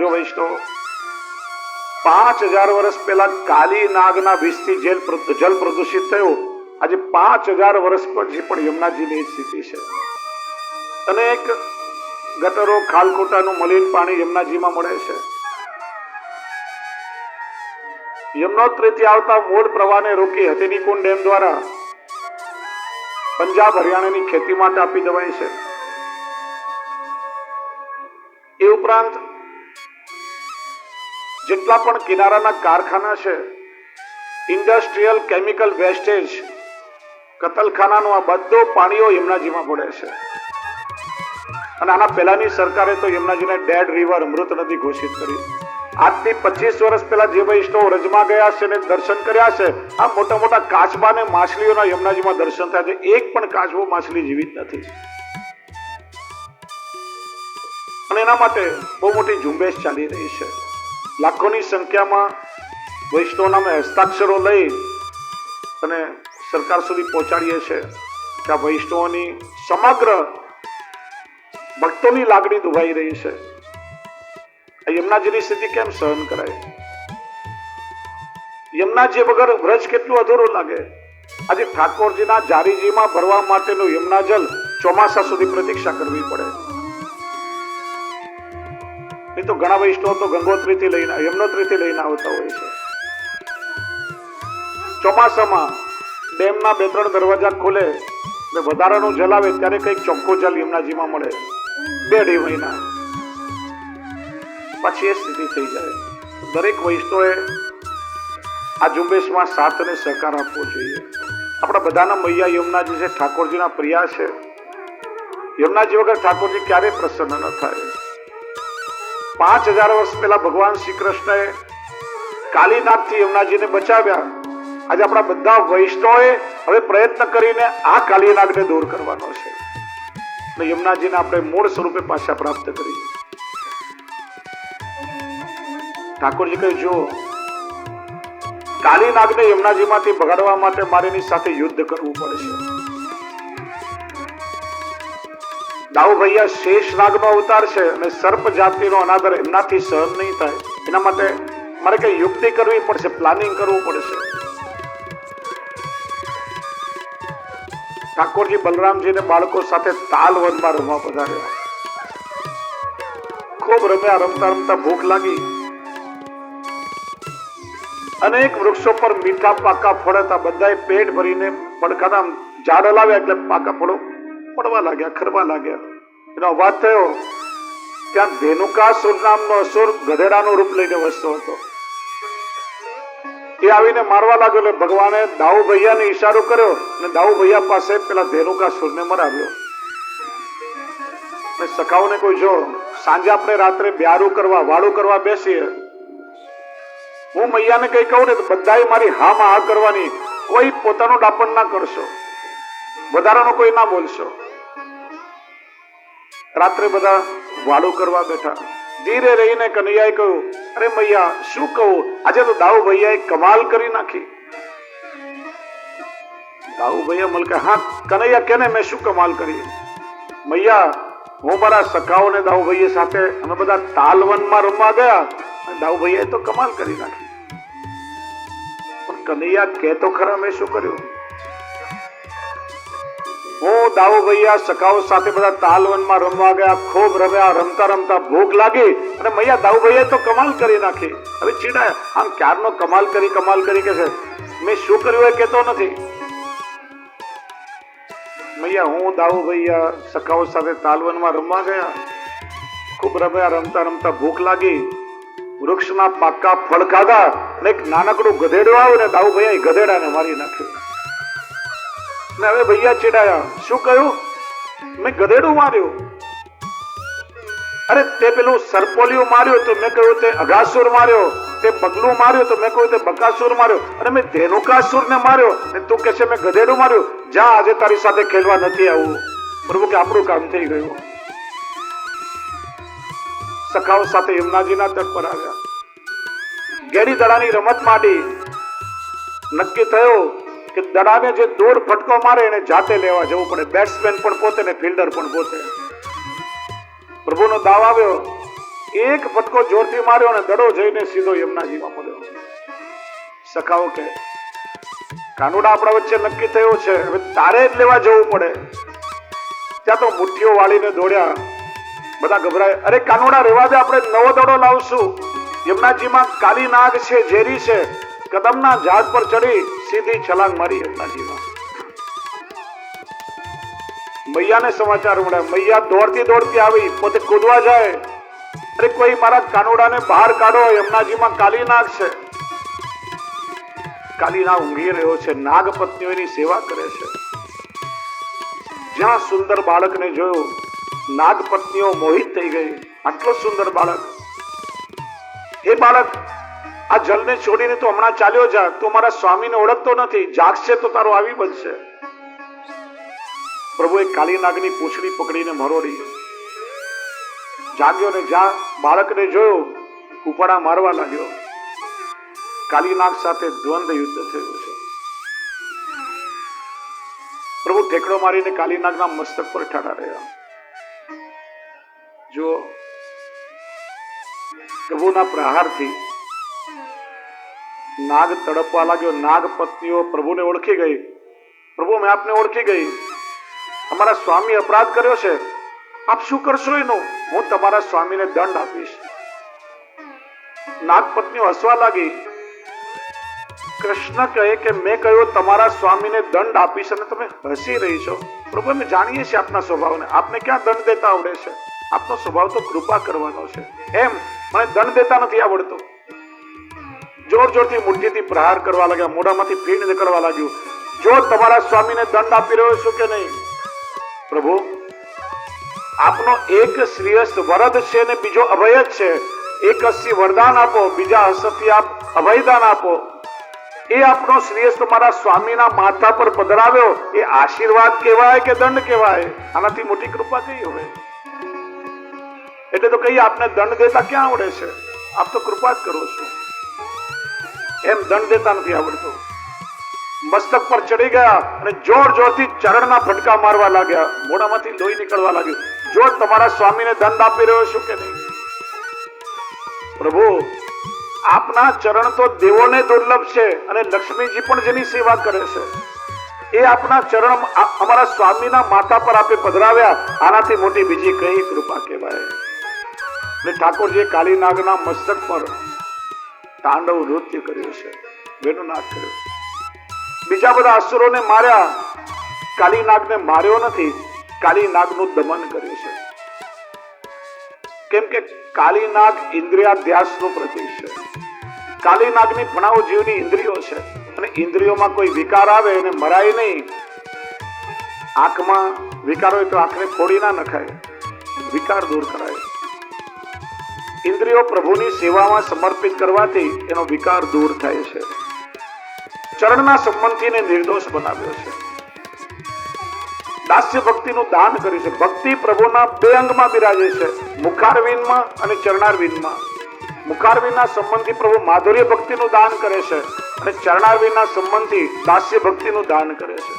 જો વૈષ્ણવ 5000 વર્ષ પહેલા કાલી નાગના વિષથી જલ પ્રદૂષિત થયું, આજે 5000 વર્ષ પછી પણ યમુનાજીની સ્થિતિ છે. અનેક ગટરો ખાલખોટાનું મલિન પાણી યમુનાજીમાં મળે છે. યમનોત્રીથી આવતા મૂળ પ્રવાહને રોકી હથિનીકુંડ ડેમ દ્વારા પંજાબ હરિયાણાની ખેતી માટે આપી દેવાય છે. એ ઉપરાંત જેટલા પણ કિનારાના કારખાના છે, ઇન્ડસ્ટ્રીયલ કેમિકલ વેસ્ટેજ, કતલખાનાનું આ બધું પાણીઓ યમુનાજીમાં પડે છે. અને આના પહેલાની સરકારે તો યમુનાજીને ડેડ રિવર, મૃત નદી ઘોષિત કરી. આજથી 25 વર્ષ પહેલા જે વૈષ્ણવ રજમાં ગયા છે ને દર્શન કર્યા છે, આ મોટા મોટા કાચબા ને માછલીઓના યમુનાજીમાં દર્શન થાય છે. એક પણ કાચબો માછલી જીવિત નથી. અને એના માટે બહુ મોટી ઝુંબેશ ચાલી રહી છે. લાખોની સંખ્યામાં વૈષ્ણવના અમે હસ્તાક્ષરો લઈ અને સરકાર સુધી પહોંચાડીએ છીએ કે આ વૈષ્ણવોની સમગ્ર ભક્તોની લાગણી દુભાઈ રહી છે. આ યમુનાજીની સ્થિતિ કેમ સહન કરાય? યમુનાજી વગર વ્રજ કેટલું અધૂરું લાગે. આજે ઠાકોરજીના જારીજીમાં ભરવા માટેનું યમુના જલ ચોમાસા સુધી પ્રતીક્ષા કરવી પડે. નહીં તો ઘણા વૈષ્ણવ તો ગંગોત્રીથી લઈને યમનોત્રીથી લઈને આવતા હોય છે. ચોમાસામાં ડેમના 2-3 દરવાજા ખોલે એટલે વધારાનું જલ આવે ત્યારે કંઈક ચોખ્ખું જલ યમુનાજીમાં મળે. 2-2.5 મહિના પછી એ સ્થિતિ થઈ જાય. દરેક વૈષ્ણવે આ ઝુંબેશમાં સાથ અને સહકાર આપવો જોઈએ. આપણા બધાના મૈયા યમુનાજી છે, ઠાકોરજીના પ્રિયા છે. યમુનાજી વગર ઠાકોરજી ક્યારેય પ્રસન્ન ન થાય. 5000 વર્ષ પહેલા ભગવાન શ્રી કૃષ્ણએ કાલીનાગથી યમુનાજીને બચાવ્યા. આજે આપણા બધા વૈષ્ણવોએ હવે પ્રયત્ન કરીને આ કાલીનાગને દૂર કરવાનો છે અને યમુનાજીને આપણે મૂળ સ્વરૂપે પાછા પ્રાપ્ત કરીએ. ઠાકોરજી કહ્યું, જો કાલીનાગને યમુનાજીમાંથી ભગાડવા માટે મારે એની સાથે યુદ્ધ કરવું પડશે. દાઉ ભૈયા શેષ નાગનો અવતાર છે અને સર્પ જાતિનો અનાદર એમનાથી સહન નહીં થાય. એના માટે મારે કઈ યુક્તિ કરવી પડશે, પ્લાનિંગ કરવું પડશે. ઠાકોરજી બલરામજીને બાળકો સાથે તાલવનમાં રમવા પધાર્યા. ખૂબ રમ્યા. રમતા રમતા ભૂખ લાગી. અનેક વૃક્ષો પર મીઠા પાકા ફળ હતા. બધાએ પેટ ભરીને પડખાના ઝાડ હલાવ્યા એટલે પાકા ફળો પડવા લાગ્યા, ખરવા લાગ્યા. એનો અવાજ થયો. ત્યાં ધેનુકાસુર નામનો અસુર ગધેડાનું રૂપ લઈને વસતો હતો. એ આવીને મારવા લાગ્યો એટલે ભગવાને દાઉ ભૈયાને ઈશારો કર્યો અને દાઉ ભૈયા પાસે પેલા ધેનુકાસુરને મરાવ્યો. સખાઓને કોઈ જો સાંજે આપણે રાત્રે બ્યારું કરવા, વાળું કરવા બેસીએ, હું મૈયાને કઈ કહું ને તો બધાએ મારી હામાં હા કરવાની. કોઈ પોતાનું ડાપણ ના કરશો, વધારાનો કોઈ ના બોલશો. રાત્રે બધા વાળું કરવા બેઠા. ધીરે રહીને કનૈયાએ કહ્યું, અરે મૈયા શું કહું, આજે તો દાઉ ભૈયાએ કમાલ કરી નાખી. દાઉ ભૈયા મલકે, હા કનૈયા કેને મેં શું કમાલ કરી? મૈયા, હું મારા સખાઓને દાઉ ભૈયા સાથે અમે બધા તાલવનમાં રમવા ગયા. દાઉ ભૈયાએ તો કમાલ કરી નાખી. પણ કનૈયા કે તો ખરા મેં શું કર્યું? હું દાઉ ભૈયા સખાઓ સાથે બધા તાલવનમાં રમવા ગયા, ખૂબ રમ્યા. રમતા રમતા ભૂખ લાગી અને મૈયા દાઉ ભૈયાએ તો કમાલ કરી નાખી. હવે ચીડાય, આમ ક્યારનો કમાલ કરી કે છે, મેં શું કર્યું એ કેતો નથી. મૈયા, હું દાઉ ભૈયા સખાઓ સાથે તાલવનમાં રમવા ગયા, ખૂબ રમ્યા. રમતા રમતા ભૂખ લાગી, વૃક્ષના પાકા ફળ ખાધા અને એક નાનકડું ગધેડું આવ્યું ને દાઉ ભૈયાએ ગધેડાને મારી નાખ્યું. ને હવે ભૈયા ચીડાયા, શું કહ્યું? મેં ગધેડું માર્યું. અરે તે પેલું સરપોલિયું માર્યું તો મેં કહ્યું તે અઘાસુર માર્યો, તે બગલું માર્યું તો મેં કહ્યું તે બકાસુર માર્યો, અને મેં ધેનુકાસુર ને માર્યો ને તું કહે છે મેં ગધેડું માર્યું. જા, આજે તારી સાથે ખેલવા નથી આવવું. પ્રભુ કે આપણું કામ થઈ ગયું. સખાઓ સાથે યમુનાજીના તટ પર આવ્યા. ગેડી દડાની રમત માંડી. નક્કી થયું કે દડાને જે દૂર ફટકો મારે એને જાતે લેવા જવું પડે. બેટ્સમેન પણ પોતે ને ફિલ્ડર પણ પોતે. પ્રભુનો દાવ આવ્યો એક ફટકો જોરથી માર્યો અને દડો જઈને સીધો યમુનાજીમાં પડ્યો. સખાઓ કે કાનુડા આપણા વચ્ચે નક્કી થયો છે, હવે તારે જ લેવા જવું પડે. ત્યાં તો મુઠ્ઠીઓ વાળીને દોડ્યા. બધા ગભરાય. અરે કાનુડા રેવા દે, આપણે નવો દડો લાવશું. યમુનાજીમાં કાલી નાગ છે, ઝેરી છે. કદમના ઝાડ પર ચડી સીધી છલાંગ મારી યમુનાજીમાં. મૈયાને સમાચાર મળ્યા. મૈયા દોડતી દોડતી આવી, પોતે કૂદવા જાય. અરે કોઈ મારા કાનુડાને બહાર કાઢો, યમુનાજીમાં કાલી નાગ છે. કાલી નાગ ઊંઘી રહ્યો છે, નાગ પત્નીઓની સેવા કરે છે. જ્યાં સુંદર બાળકને જોયું, નાગ પત્નીઓ મોહિત થઈ ગઈ. આટલો સુંદર બાળક. એ બાળક, આ જલને છોડીને તું હમણાં ચાલ્યો જા. તું મારા સ્વામીને ઓળખતો નથી, જાગશે તો તારો આવી બનશે. પ્રભુએ કાલી નાગની પૂંછડી પકડીને મરોડી. જાગ્યો ને જ્યાં બાળકને જોયો, કૂપડા મારવા લાગ્યો. કાલી નાગ સાથે દ્વંદ્વ યુદ્ધ થયું છે. પ્રભુ ઠેકડો મારીને કાલી નાગના મસ્તક પર ઠાડા રહ્યા. જો પ્રભુના પ્રહારથી નાગ તડપવા લાગ્યો. નાગ પત્નીઓ પ્રભુને ઓળખી ગઈ. પ્રભુ, મેં આપને ઓળખી ગઈ. અમારા સ્વામી અપરાધ કર્યો છે, આપ શું કરશો એનો? હું તમારા સ્વામીને દંડ આપીશ. નાગ પત્નીઓ હસવા લાગી. કૃષ્ણ કહે કે મેં કહ્યું તમારા સ્વામીને દંડ આપીશ અને તમે હસી રહી છો. પ્રભુ, અમે જાણીએ છીએ આપના સ્વભાવને. આપને ક્યાં દંડ દેતા આવડે છે? આપનો સ્વભાવ તો કૃપા કરવાનો છે. એમ મને દંડ દેતા નથી આવડતો. જોર જોરથી મુઠ્ઠીથી પ્રહાર કરવા લાગ્યા. મોઢામાંથી ફીણ નીકળવા લાગ્યું. જો તમારા સ્વામીને દંડ આપી રહ્યો છું કે નહીં? પ્રભુ, આપનો એક શ્રેષ્ઠ વરદ છે ને બીજો અભય જ છે. એક હસ્તી વરદાન આપો, બીજા હસ્તથી આપ અભયદાન આપો. એ આપનો શ્રેષ્ઠ મારા સ્વામીના માથા પર પધરાવ્યો, એ આશીર્વાદ કહેવાય કે દંડ કહેવાય? આનાથી મોટી કૃપા કઈ હોય? એટલે તો કઈ આપને દંડ દેતા ક્યાં આવડે છે? આપ તો કૃપા જ કરો છો. એમ દંડ દેતા નથી આવડતો. મસ્તક પર ચડી ગયા અને જોર જોરથી ચરણના ફટકા મારવા લાગ્યા. મોઢામાંથી લોહી નીકળવા લાગ્યું. જો તમારા સ્વામીને દંડ આપી રહ્યો છું કે નહીં? પ્રભુ, આપના ચરણ તો દેવોને દુર્લભ છે અને લક્ષ્મીજી પણ જેની સેવા કરે છે. એ આપના ચરણ અમારા સ્વામીના માથા પર આપે પધરાવ્યા. આનાથી મોટી બીજી કઈ કૃપા કહેવાય? એટલે ઠાકોરજીએ કાલી નાગના મસ્તક પર તાંડવ નૃત્ય કર્યું છે, વેણુનાદ કર્યો. બીજા બધા અસુરોને માર્યા. કાલી નાગને માર્યો નથી, કાલી નાગનું દમન કર્યું છે. કેમ કે કાલી નાગ ઇન્દ્રિયાધ્યાસનું પ્રતીક છે. કાલી નાગની 9 જીવની ઇન્દ્રિયો છે અને ઇન્દ્રિયોમાં કોઈ વિકાર આવે એને મરાય નહીં. આંખમાં વિકાર હોય તો આંખને ફોડી ના નખાય, વિકાર દૂર કરાય. ઇન્દ્રિયો પ્રભુની સેવામાં સમર્પિત કરવાથી એનો વિકાર દૂર થાય છે. ચરણના સંબંધીને નિર્દોષ બનાવ્યો છે. દાસ્ય ભક્તિનું દાન કર્યું છે. ભક્તિ પ્રભુના 2 અંગમાં બિરાજે છે, મુખારવિંદમાં અને ચરણારવિંદમાં. મુખારવિંદના સંબંધી પ્રભુ માધુર્ય ભક્તિનું દાન કરે છે અને ચરણારવિંદના સંબંધી દાસ્ય ભક્તિનું દાન કરે છે.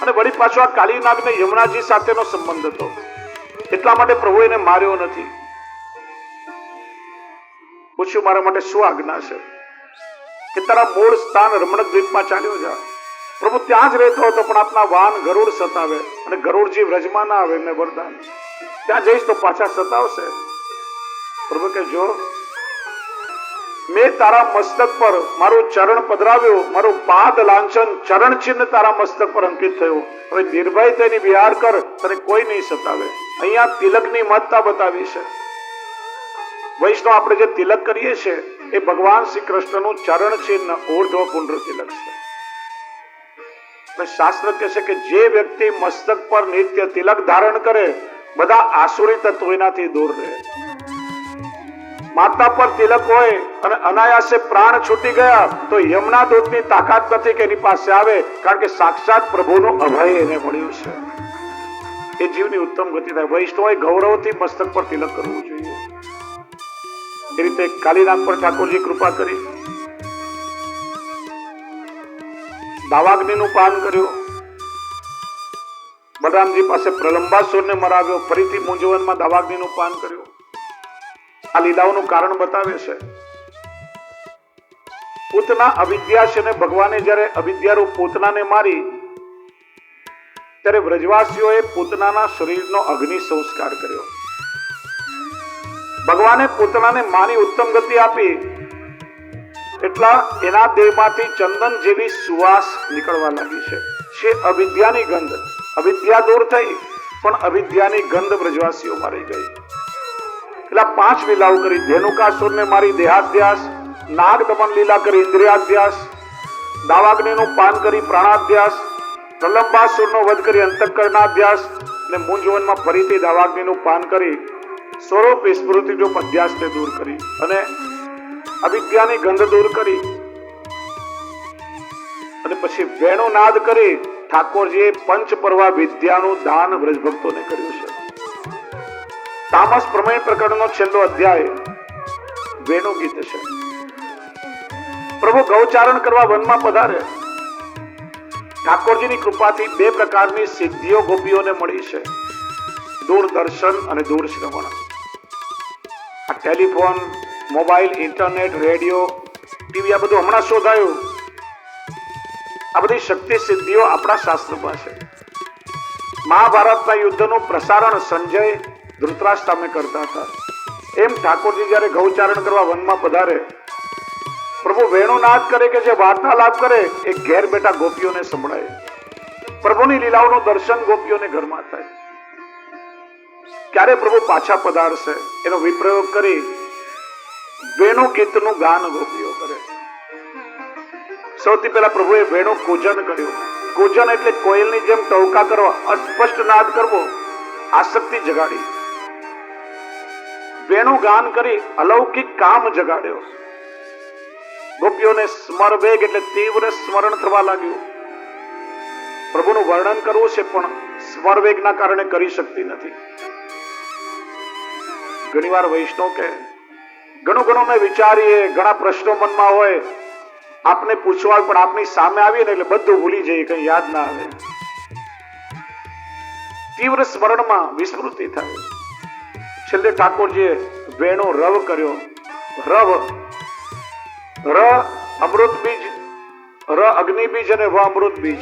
અને વળી પાછો આ કાલી નાગને યમુનાજી સાથેનો સંબંધ હતો, એટલા માટે પ્રભુ એને માર્યો નથી. પૂછ્યું, મારા માટે શું આજ્ઞા છે? કે તારા મૂળ સ્થાન રમણક દ્વીપમાં ચાલ્યો જા. પ્રભુ ત્યાં જ રહેતો હતો, પણ આપના વાહન ગરુડ સતાવે અને ગરુડજી વ્રજમાં ના આવે. મેં વરદાન, ત્યાં જઈશ તો પાછા સતાવશે. પ્રભુ કે જો મેં તારા મસ્તક પર મારું ચરણ પધરાવ્યું, મારું પાદ લાંછન ચરણ ચિહ્ન તારા મસ્તક પર અંકિત થયું. હવે નિર્ભય તેની વિહાર કર, તને કોઈ નહીં સતાવે. અહીંયા તિલકની મહત્તા બતાવી છે. વૈષ્ણવ આપણે જે તિલક કરીએ છીએ એ ભગવાન શ્રી કૃષ્ણનું ચરણ ચિહ્ન ઊર્ધ્વ પુંડ્ર તિલક છે. શાસ્ત્ર કહે છે કે જે વ્યક્તિ મસ્તક પર નિત્ય તિલક ધારણ કરે, બધા આસુરી તત્વો એનાથી દૂર રહે. માથા પર તિલક હોય અને અનાયાસે પ્રાણ છૂટી ગયા તો યમના દૂતની તાકાત નથી કે એની પાસે આવે, કારણ કે સાક્ષાત પ્રભુનો અભય એને મળ્યું છે. એ જીવની ઉત્તમ ગતિ થાય. વૈષ્ણવોએ ગૌરવથી મસ્તક પર તિલક કરવું જોઈએ. એ રીતે કાલીનાગ પર ઠાકોરજી કૃપા કરી. દાવાગ્નિનું પાન કર્યું. બલરામજી પાસે પ્રલંબાસુરને મરાવ્યો. ફરીથી મૂંઝવણમાં દાવાગ્નિનું પાન કર્યું. આ લીલાઓનું કારણ બતાવે છે. પૂતના અવિદ્યા છે ને ભગવાને જ્યારે અવિદ્યારૂપ પૂતનાને મારી ત્યારે વ્રજવાસીઓએ પૂતનાના શરીરનો અગ્નિ સંસ્કાર કર્યો. ભગવાને પૂતનાને માની ઉત્તમ ગતિ આપી એટલા એના દેહમાંથી ચંદન જેવી સુવાસ નીકળવા લાગી છે અવિદ્યાની ગંધ. અવિદ્યા દૂર થઈ પણ અવિદ્યાની ગંધ વ્રજવાસીઓમાં રહી ગઈ. એટલે 5 લીલાઓ કરી. ધેનુકાસુરને મારી દેહાધ્યાસ, નાગ દમન લીલા કરી ઇન્દ્રિયાધ્યાસ, દાવાગ્નિનું પાન કરી પ્રાણાધ્યાસ, પ્રલંબાસુરનો વધ કરી અંતઃકરણાધ્યાસ અને મૂંઝવણમાં ફરીથી દાવાગ્નિનું પાન કરી સ્વરૂપ વિસ્મૃતિનો અધ્યાસને દૂર કરી અને અવિદ્યાની ગંધ દૂર કરી અને પછી વેણુનાદ કરી ઠાકોરજીએ પંચપર્વા વિદ્યાનું દાન વ્રજભક્તોને કર્યું છે. તામસ પ્રમેય પ્રકરણનો છેલ્લો અધ્યાય વેણુ ગીત છે. પ્રભુ ગૌચારણ કરવા વનમાં પધારે. ઠાકોરજીની કૃપાથી 2 પ્રકારની સિદ્ધિઓ ગોપીઓને મળી છે, દૂરદર્શન અને દૂરશ્રવણ. આ telephone, mobile, internet, radio, TV આ બધું હમણાં શોધાયું. આ બધી શક્તિ સિદ્ધિઓ આપણા શાસ્ત્રમાં છે. મહાભારતના યુદ્ધનું પ્રસારણ સંજય ધૃતરાષ્ટ્ર સામે કરતા હતા. એમ ઠાકોરજી જયારે ગૌચારણ કરવા વનમાં પધારે, પ્રભુ વેણુનાદ કરે કે જે વાર્તાલાપ કરે એ ઘેર બેઠા ગોપીઓને સંભળાય. પ્રભુની લીલાઓનું દર્શન ગોપીઓને ઘરમાં થાય. ક્યારે પ્રભુ પાછા પધારશે એનો વિપ્રયોગ કરી વેણુ ગીતનું ગાન ગોપીઓ કરે. સૌથી પહેલા પ્રભુએ વેણુ કૂજન કર્યું. કૂજન એટલે કોયલની જેમ ટહુકા કરવા, અસ્પષ્ટ નાદ કરવો, આસક્તિ જગાડી. વેણુ ગાન કરી અલૌકિક કામ જગાડ્યો. ગોપીઓને સ્મરવેગ એટલે તીવ્ર સ્મરણ થવા લાગ્યું. પ્રભુનું વર્ણન કરવું છે પણ સ્મરવેગના કારણે કરી શકતી નથી. ઘણીવાર વૈષ્ણવ કે ઘણું મેં વિચારીએ, ઘણા પ્રશ્નો મનમાં હોય, આપને પૂછવા પણ આપની સામે આવીએ ને એટલે બધું ભૂલી જઈએ, કઈ યાદ ના આવે. તીવ્ર સ્મરણમાં વિસ્મૃતિ થાય. છેલ્લે ઠાકોરજીએ વેણુ રવ કર્યો. રવ, ર અમૃત બીજ, ર અગ્નિ બીજ અને વ અમૃત બીજ.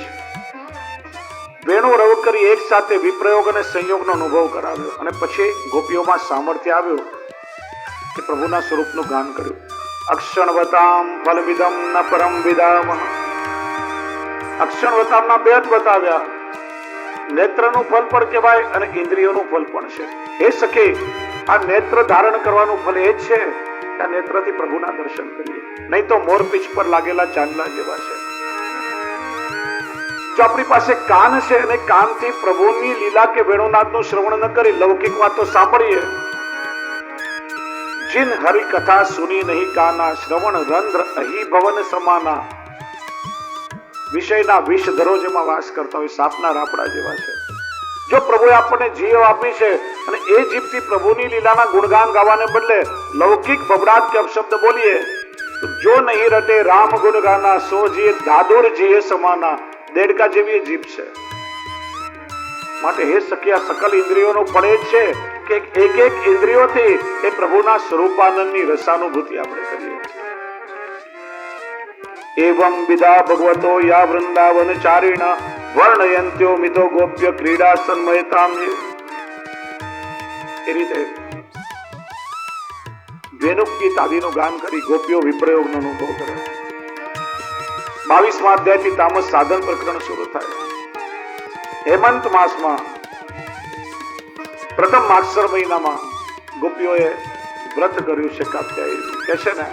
વેણુ રવ કરી એક સાથે વિપ્રયોગ અને સંયોગનો અનુભવ કરાવ્યો અને પછી ગોપીઓમાં સામર્થ્ય આવ્યું કે પ્રભુના સ્વરૂપનું ગાન કર્યું. અક્ષણવતામ ફલવિદમ ન પરમ વિદામ. અક્ષણવતામના 2 અર્થ બતાવ્યા. નેત્રનું ફલ પણ કહેવાય અને ઇન્દ્રિયોનું ફલ પણ છે. એ સખી, આ નેત્ર ધારણ કરવાનું ફલ એ જ છે કે આ નેત્રથી પ્રભુના દર્શન કરીએ, નહીં તો મોરપીંછ પર લાગેલા ચાંદલા જેવા છે. જો આપણી પાસે કાન છે અને કાનથી પ્રભુની લીલા કે વેણુનાદનું શ્રવણ ન કરી લૌકિક વાતો સાંભળીએ, जिन हरि कथा सुनी नहीं काना, श्रवण रंध्र अही भवन समाना. વિષયના વિષ ધરો જેમાં વાસ કરતા હોય, સાપના રાપડા જેવા છે. જો પ્રભુએ આપણને જીવ આપી છે અને એ જીભથી પ્રભુની લીલાના ગુણગાન ગાવાને બદલે લૌકિક બબડાટ કે અપશબ્દ બોલીએ તો જો નહીં રટે રામ ગુણ ગાના, સો જીએ દાદુર જીએ સમાના. દેડકા જેવી જીભ છે. માટે હે સખિયા, સકલ ઇન્દ્રિયોનો ફળ એ છે કે એક એક ઇન્દ્રિયોથી એ પ્રભુના સ્વરૂપાનંદની રસાનુભૂતિ આપણે કરીએ. એવં વિદા ભગવતો યા વૃંદાવન ચારિણ વર્ણયંત્યો મિતો ગોપ્ય ક્રીડા સન્મયતામ. એ રીતે વેણુગીત આદિનું ગાન કરી ગોપીઓ વિપ્રયોગનો અનુભવ કરે. 22મા અધ્યાયથી તામસ સાધન પ્રકરણ શરૂ થાય. હેમંત માસમાં પ્રથમ માગસર મહિનામાં ગોપીઓએ વ્રત કર્યું છે. કાત્યાયન કે છે ને,